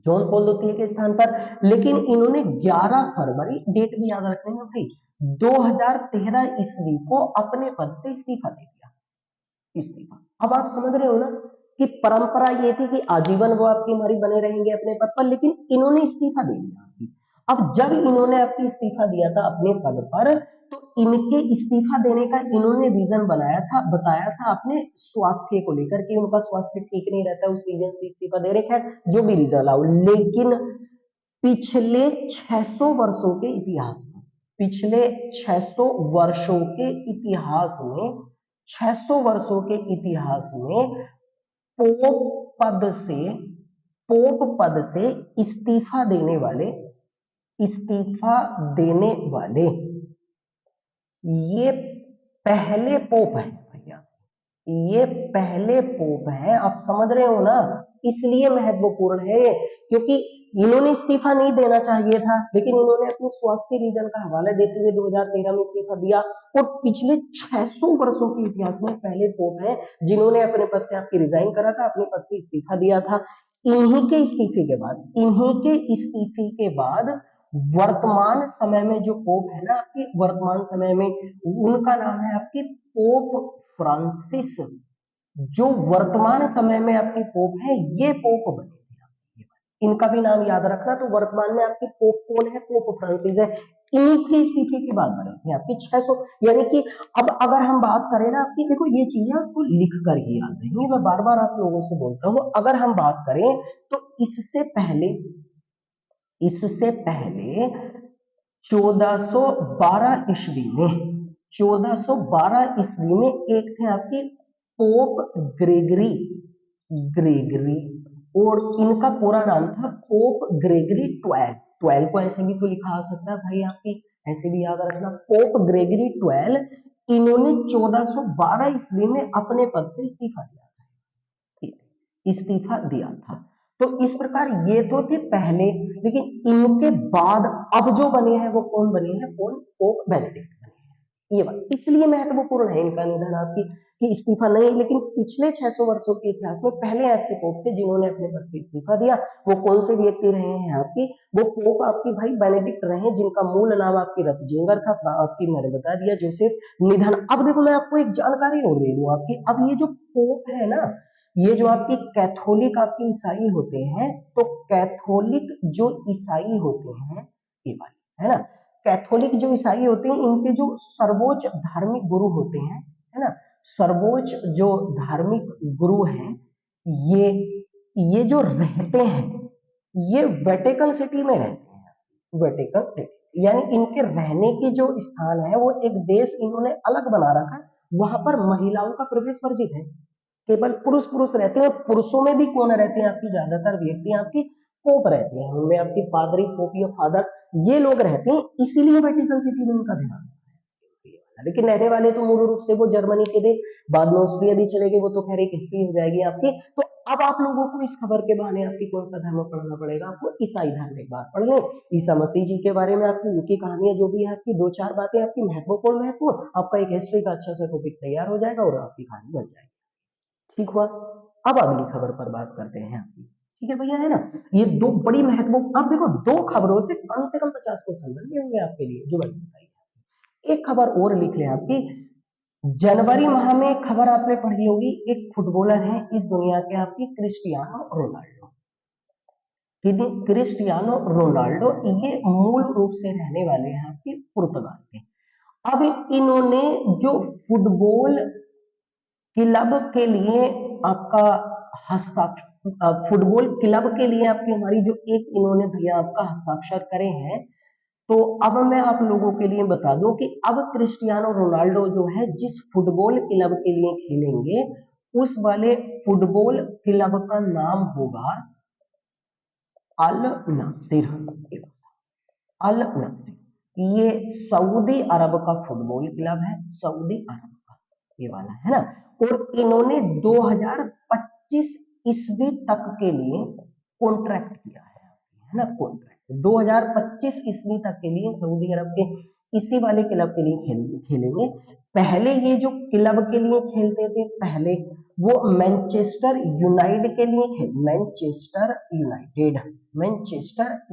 जॉन पॉल द्वितीय के स्थान पर, लेकिन इन्होंने 11 फरवरी, डेट भी याद रखने में भाई, 2013 ईस्वी को अपने पद से इस्तीफा दे दिया, इस्तीफा। अब आप समझ रहे हो ना कि परंपरा ये थी कि आजीवन वो आपकी हमारी बने रहेंगे अपने पद पर, लेकिन इन्होंने इस्तीफा दे दिया। अब जब इन्होंने आपकी इस्तीफा दिया था अपने पद पर, तो इनके इस्तीफा देने का इन्होंने रीजन बताया था अपने स्वास्थ्य को लेकर कि उनका स्वास्थ्य ठीक नहीं रहता, उस रीजन से इस्तीफा दे रहे हैं, जो भी रीजन लाओ। लेकिन पिछले 600 वर्षों के इतिहास में, पिछले 600 वर्षों के इतिहास में, 600 वर्षों के इतिहास में पोप पद से इस्तीफा देने वाले, इस्तीफा देने वाले ये पहले पोप है भैया, ये पहले पोप है। आप समझ रहे हो ना, इसलिए महत्वपूर्ण है, क्योंकि इन्होंने इस्तीफा नहीं देना चाहिए था, लेकिन इन्होंने अपने स्वास्थ्य रीजन का हवाला देते हुए 2013 में इस्तीफा दिया, और पिछले 600 वर्षों के इतिहास में पहले पोप है जिन्होंने अपने पद से आपकी रिजाइन करा था, अपने पद से इस्तीफा दिया था। इन्हीं के इस्तीफे के बाद, इन्हीं के इस्तीफे के बाद वर्तमान समय में जो पोप है ना आपकी, वर्तमान समय में उनका नाम है आपकी पोप फ्रांसिस। जो वर्तमान समय में आपकी पोप है, ये पोप बने थे, इनका भी नाम याद रखना। तो वर्तमान में आपकी पोप कौन है? पोप फ्रांसिस है। इनकी स्थिति के बाद बने थे आपकी 600, यानी कि अब अगर हम बात करें ना आपकी, देखो ये चीजें आपको लिख कर ही याद रहेंगी, मैं बार बार आप लोगों से बोलता हूं। अगर हम बात करें तो इससे पहले 1412 ईस्वी में, 1412 ईस्वी में एक थे आपकी पोप ग्रेगरी, और इनका पूरा नाम था पोप ग्रेगरी 12 को ऐसे भी तो लिखा आ सकता है भाई, आपकी ऐसे भी याद रखना, पोप ग्रेगरी 12। इन्होंने 1412 ईस्वी में अपने पद से इस्तीफा दिया था, इस्तीफा दिया था। तो इस प्रकार ये तो थे पहले, लेकिन इनके बाद अब जो बने हैं वो कौन बने हैं? पोप बेनेडिक्ट बने हैं। ये बात इसलिए महत्वपूर्ण है इनका निधन आपकी, कि इस्तीफा नहीं, लेकिन पिछले 600 वर्षों के इतिहास में पहले ऐसे पोप थे जिन्होंने अपने पद से इस्तीफा दिया। वो कौन से व्यक्ति रहे हैं आपकी? वो पोप आपकी भाई बेनेडिक्ट रहे, जिनका मूल नाम आपकी रतजिंगर था, आपकी मैंने बता दिया जोसेफ। निधन, अब देखो मैं आपको एक जानकारी और दे दूं आपकी, अब ये जो पोप है ना, ये जो आपकी कैथोलिक आपके ईसाई होते हैं, तो कैथोलिक जो ईसाई होते हैं ये वाले, है ना, कैथोलिक जो ईसाई होते हैं, इनके जो सर्वोच्च धार्मिक गुरु होते हैं, है ना, सर्वोच्च जो धार्मिक गुरु हैं, ये ये जो रहते हैं, ये वेटिकन सिटी में रहते हैं। वेटिकन सिटी यानी इनके रहने की जो स्थान है वो एक देश इन्होंने अलग बना रखा है, वहां पर महिलाओं का प्रवेश वर्जित है, केवल पुरुष पुरुष रहते हैं। पुरुषों में भी कौन रहते हैं आपकी? ज्यादातर व्यक्ति आपकी पोप रहते हैं, उनमें आपकी पादरी, पोप या फादर, ये लोग रहते हैं, इसीलिए वेटिकन सिटी में उनका ध्यान है। लेकिन रहने वाले तो मूल रूप से वो जर्मनी के थे, बाद में ऑस्ट्रिया भी चले गए, वो तो खैर एक हिस्ट्री हो जाएगी आपकी। तो अब आप लोगों को इस खबर के बहाने आपकी कौन सा धर्म पढ़ना पड़ेगा? आपको ईसाई धर्म एक बार पढ़ लें, ईसा मसीह जी के बारे में आपकी उनकी कहानियां जो भी है आपकी, दो चार बातें आपकी महत्वपूर्ण, आपका एक हिस्ट्री का अच्छा सा टॉपिक तैयार हो जाएगा और आपकी कहानी बन जाएगी। ठीक हुआ। अब अगली खबर पर बात करते हैं आपकी, ठीक है भैया, है ना। ये दो बड़ी महत्वपूर्ण, अब देखो दो खबरों से कम 50 क्वेश्चन बन गए होंगे आपके लिए जो मैंने बताई। एक खबर और लिख लें आपकी, जनवरी माह में एक खबर आपने पढ़ी होगी, एक फुटबॉलर है इस दुनिया के आपकी, क्रिस्टियानो रोनाल्डो। क्रिस्टियानो रोनाल्डो ये मूल रूप से रहने वाले हैं आपके पुर्तगाल के। अब इन्होंने जो फुटबॉल क्लब के लिए आपका हस्ताक्षर, फुटबॉल क्लब के लिए आपकी हमारी जो एक इन्होंने भैया आपका हस्ताक्षर करे हैं, तो अब मैं आप लोगों के लिए बता दूं कि अब क्रिस्टियानो रोनाल्डो जो है जिस फुटबॉल क्लब के लिए खेलेंगे, उस वाले फुटबॉल क्लब का नाम होगा अल नासिर। अल नासिर ये सऊदी अरब का फुटबॉल क्लब है, सऊदी अरब का ये वाला, है ना। और इन्होंने 2025 ईस्वी तक के लिए कॉन्ट्रैक्ट किया है ना, कॉन्ट्रैक्ट 2025 ईस्वी तक के लिए सऊदी अरब के इसी वाले क्लब के लिए खेलेंगे। पहले ये जो क्लब के लिए खेलते थे, पहले वो मैनचेस्टर यूनाइटेड के लिए खेल मैनचेस्टर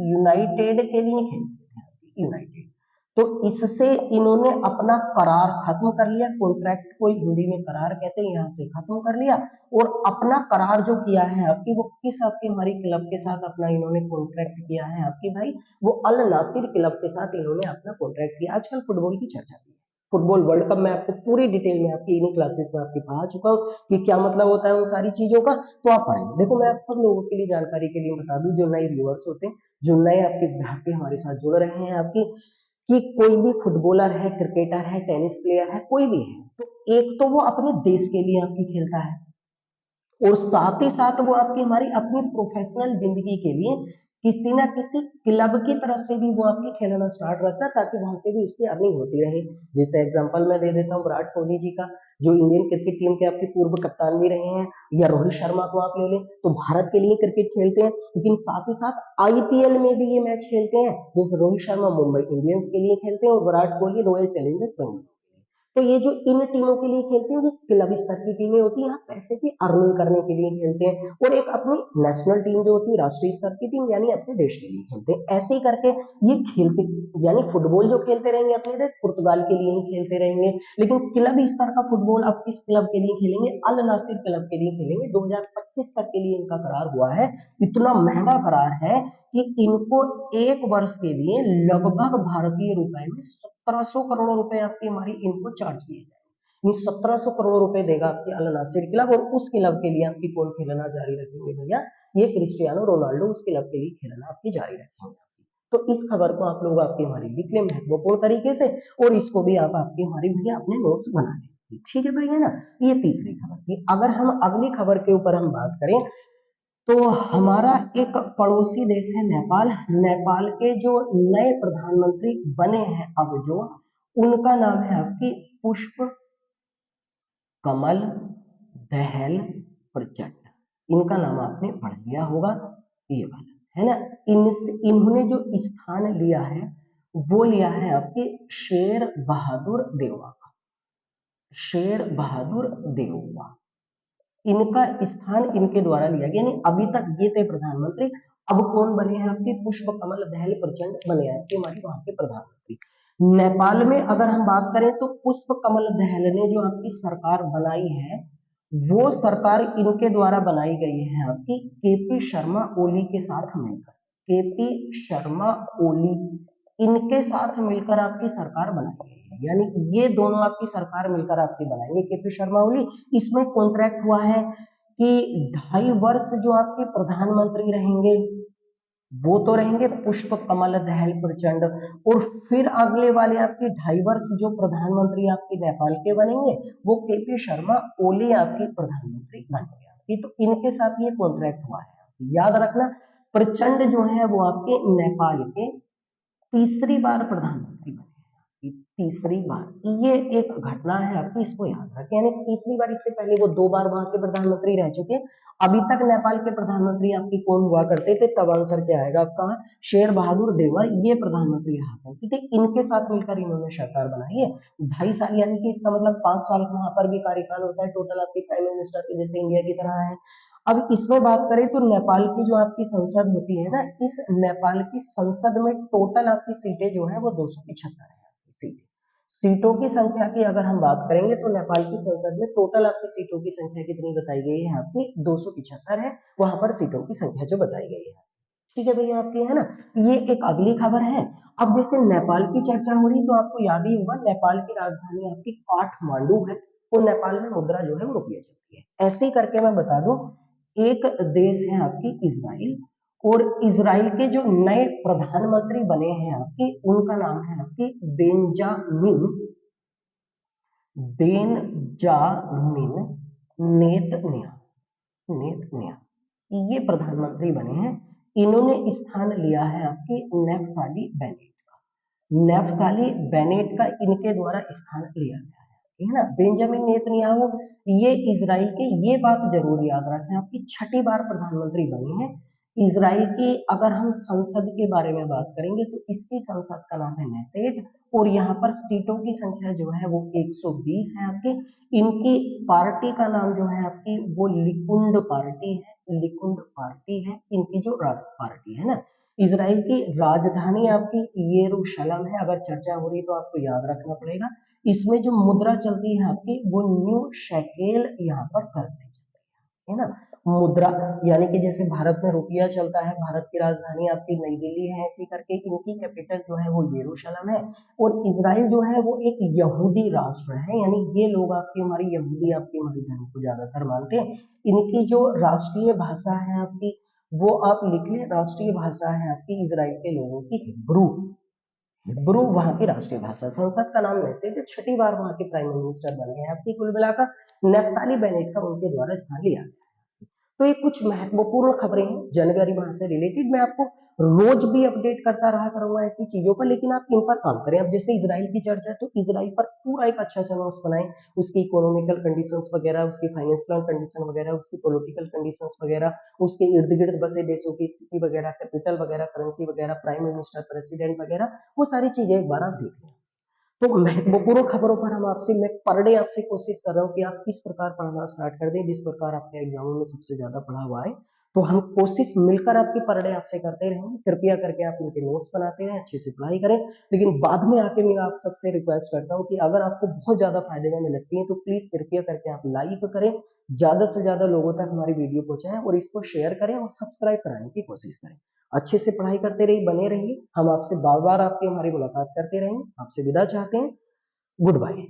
यूनाइटेड के लिए खेलते थे, यूनाइटेड। तो इससे इन्होंने अपना करार खत्म कर लिया, कॉन्ट्रैक्ट को हिंदी में करार कहते हैं, यहां से खत्म कर लिया, और अपना करार जो किया है आपकी, वो किस आपके हमारी क्लब के साथ अपना इन्होंने कॉन्ट्रैक्ट किया है आपकी भाई, वो अल नासिर क्लब के साथ इन्होंने अपना कॉन्ट्रैक्ट किया। आजकल फुटबॉल की चर्चा की, फुटबॉल वर्ल्ड कप मैं आपको पूरी डिटेल में आपकी इन्हीं क्लासेस में आपकी पढ़ा चुका हूँ कि क्या मतलब होता है उन सारी चीजों का, तो आप पढ़ेंगे। देखो मैं आप सब लोगों के लिए जानकारी के लिए बता दूं, जो नए व्यूअर्स होते हैं, जो नए आपके विद्यार्थी हमारे साथ जुड़ रहे हैं आपकी, कि कोई भी फुटबॉलर है, क्रिकेटर है, टेनिस प्लेयर है, कोई भी है, तो एक तो वो अपने देश के लिए आपकी खेलता है, और साथ ही साथ वो आपकी हमारी अपनी प्रोफेशनल जिंदगी के लिए किसी ना किसी क्लब की तरफ से भी वो आपकी खेलना स्टार्ट रखता है, ताकि वहां से भी उसकी अर्निंग होती रहे। जैसे एग्जांपल मैं दे देता हूँ, विराट कोहली जी का, जो इंडियन क्रिकेट टीम के आपके पूर्व कप्तान भी रहे हैं, या रोहित शर्मा को आप ले लें, तो भारत के लिए क्रिकेट खेलते हैं, लेकिन साथ ही साथ आईपीएल में भी ये मैच खेलते हैं। जैसे रोहित शर्मा मुंबई इंडियंस के लिए खेलते हैं और विराट कोहली रॉयल चैलेंजर्स बेंगलुरु। तो ये जो इन टीमों के लिए खेलते हैं, ये क्लब स्तर की टीमें होती हैं, यहाँ पैसे की अर्निंग करने के लिए खेलते हैं, और एक अपनी नेशनल टीम जो होती है, राष्ट्रीय स्तर की टीम, यानी अपने देश के लिए खेलते हैं। ऐसे ही करके ये खेलते, यानी फुटबॉल जो खेलते रहेंगे अपने देश पुर्तगाल के लिए ही खेलते रहेंगे, लेकिन क्लब स्तर का फुटबॉल अब किस क्लब के लिए खेलेंगे? अल नासिर क्लब के लिए खेलेंगे। 2025 तक के लिए इनका करार हुआ है। इतना महंगा करार है कि इनको एक वर्ष के लिए लगभग भारतीय रुपए में 1700 करोड़ रुपए आपकी हमारी इनको चार्ज किए जाएंगे। 1700 करोड़ रुपए देगा आपकी अल नासिर क्लब, और उस क्लब के लिए आपकी कौन खेलना जारी रखेंगे भैया? ये क्रिस्टियानो रोनाल्डो उस क्लब के लिए खेलना आपकी जारी रखेंगे। तो इस खबर को आप लोग आपकी हमारी लिख लें महत्वपूर्ण तरीके से, और इसको भी आप आपकी हमारी भैया अपने नोट्स बना लें, ठीक है भाई, है ना। ये तीसरी खबर थी। अगर हम अगली खबर के ऊपर हम बात करें, तो हमारा एक पड़ोसी देश है नेपाल। नेपाल के जो नए प्रधानमंत्री बने हैं अब जो, उनका नाम है आपकी पुष्प कमल दहल प्रचंड। इनका नाम आपने पढ़ लिया होगा, ये वाला, है ना। इन्होंने जो स्थान लिया है वो लिया है आपके शेर बहादुर देववा का। शेर बहादुर देववा, इनका स्थान इनके द्वारा लिया गया। यानी अभी तक ये थे प्रधानमंत्री, अब कौन बने हैं आपके? पुष्प कमल दहल प्रचंड बने हैं आपके हमारे वहां के प्रधानमंत्री। नेपाल में अगर हम बात करें तो पुष्प कमल दहल ने जो आपकी सरकार बनाई है, वो सरकार इनके द्वारा बनाई गई है आपकी केपी शर्मा ओली के साथ मिलकर। केपी शर्मा ओली, इनके साथ मिलकर आपकी सरकार बनाई गई है। यानी ये दोनों आपकी सरकार मिलकर आपकी बनाएंगे, केपी शर्मा ओली। इसमें कॉन्ट्रैक्ट हुआ है कि 2.5 वर्ष जो आपके प्रधानमंत्री रहेंगे वो तो रहेंगे पुष्प कमल दहल प्रचंड, और फिर अगले वाले आपके 2.5 वर्ष जो प्रधानमंत्री आपके नेपाल के बनेंगे वो केपी शर्मा ओली आपके प्रधानमंत्री बनेंगे आपकी। तो इनके साथ ये कॉन्ट्रैक्ट हुआ है। याद रखना, प्रचंड जो है वो आपके नेपाल के तीसरी बार प्रधानमंत्री बने हैं। तीसरी बार ये एक घटना है आपकी, इसको याद रखें। यानी तीसरी बार, इससे पहले वो 2 बार वहां के प्रधानमंत्री रह चुके। अभी तक नेपाल के प्रधानमंत्री आपकी कौन हुआ करते थे? तब आंसर क्या आएगा आपका? शेर बहादुर देववा, ये प्रधानमंत्री रहा करते थे। इनके साथ मिलकर इन्होंने सरकार बनाई है। 2.5 साल, यानी कि इसका मतलब 5 साल वहां पर भी कार्यकाल होता है टोटल आपके प्राइम मिनिस्टर के, जैसे इंडिया की तरह है। अब इसमें बात करें तो नेपाल की जो आपकी संसद होती है ना, इस नेपाल की संसद में टोटल आपकी सीटें जो है वो 275 है। सीटों की संख्या की अगर हम बात करेंगे तो नेपाल की संसद में टोटल आपकी सीटों की संख्या कितनी बताई गई है आपकी? 275 है वहां पर सीटों की संख्या जो बताई गई है। ठीक है भैया, आपकी है ना। ये एक अगली खबर है। अब जैसे नेपाल की चर्चा हो रही तो आपको याद ही होगा नेपाल की राजधानी आपकी काठमांडू है, और नेपाल में मुद्रा जो है वो रुपया चलती है। ऐसे ही करके मैं बता दूं, एक देश है आपकी इजराइल, और इजराइल के जो नए प्रधानमंत्री बने हैं आपकी, उनका नाम है आपकी बेंजामिन बेंजामिन नेतन्याहू। ये प्रधानमंत्री बने हैं। इन्होंने स्थान लिया है आपकी नेफ्ताली बेनेट का। नेफ्ताली बेनेट का इनके द्वारा स्थान लिया गया है ना। बेंजामिन नेतन्याहू, ये इजराइल के, ये बात जरूर याद रखें, आपकी 6ठी बार प्रधानमंत्री बनी है इजराइल की। अगर हम संसद के बारे में बात करेंगे तो इसकी संसद का नाम है नेसेट, और यहाँ पर सीटों की संख्या जो है वो 120 है आपकी। इनकी पार्टी का नाम जो है आपकी वो लिकुंड पार्टी है। लिकुंड पार्टी है इनकी जो पार्टी है ना। इजराइल की राजधानी आपकी यरूशलेम है। अगर चर्चा हो रही तो आपको याद रखना पड़ेगा। इसमें जो मुद्रा चलती है आपकी वो न्यू शेकेल यहाँ पर करेंसी चलती है ना। मुद्रा, यानी कि जैसे भारत में रुपया चलता है, भारत की राजधानी आपकी नई दिल्ली है, ऐसी करके इनकी कैपिटल जो है वो यरूशलेम है। और इजराइल जो है वो एक यहूदी राष्ट्र है, यानी ये लोग आपकी हमारी यहूदी आपकी हमारी धर्म को ज्यादातर मानते हैं। इनकी जो राष्ट्रीय भाषा है आपकी, वो आप लिख लें, राष्ट्रीय भाषा है आपकी इजराइल के लोगों की हिब्रू। हिब्रू वहां की राष्ट्रीय भाषा। संसद का नाम वैसे थे, 6ठी बार वहां के प्राइम मिनिस्टर बने हैं आपकी। कुल मिलाकर नेफ्ताली बेनेट का उनके द्वारा स्थान लिया गया। तो ये कुछ महत्वपूर्ण खबरें हैं जनगणना वहां से रिलेटेड। मैं आपको रोज भी अपडेट करता रहा करूंगा ऐसी चीजों पर, लेकिन आप इन पर काम करें। अब जैसे इजराइल की चर्चा है तो इजराइल पर पूरा एक अच्छा सा नोट्स बनाएं, उसकी इकोनॉमिकल कंडीशंस वगैरह, उसकी फाइनेंशियल कंडीशन वगैरह, उसकी पॉलिटिकल कंडीशंस वगैरह, उसके इर्द गिर्द बसे देशों की स्थिति वगैरह, कैपिटल वगैरह, करेंसी वगैरह, प्राइम मिनिस्टर, प्रेसिडेंट वगैरह, वो सारी चीजें एक बार आप देख लें। तो महत्वपूर्ण खबरों पर हम आपसे, मैं पर डे आपसे कोशिश कर रहा हूँ कि आप किस प्रकार पढ़ना स्टार्ट कर दें, जिस प्रकार आपके एग्जामों में सबसे ज्यादा पढ़ा हुआ है। तो हम कोशिश मिलकर आपकी पर डे आपसे करते रहेंगे। कृपया करके आप इनके नोट्स बनाते रहें, अच्छे से पढ़ाई करें। लेकिन बाद में आके मैं आप सबसे रिक्वेस्ट करता हूँ कि अगर आपको बहुत ज्यादा फायदेमंद लगती है तो प्लीज कृपया करके आप लाइक करें, ज्यादा से ज्यादा लोगों तक हमारी वीडियो पहुंचाएं, और इसको शेयर करें और सब्सक्राइब कराने की कोशिश करें। अच्छे से पढ़ाई करते रहिए, बने रहिए। हम आपसे बार बार आपकी हमारी मुलाकात करते रहेंगे। आपसे विदा चाहते हैं। Good bye.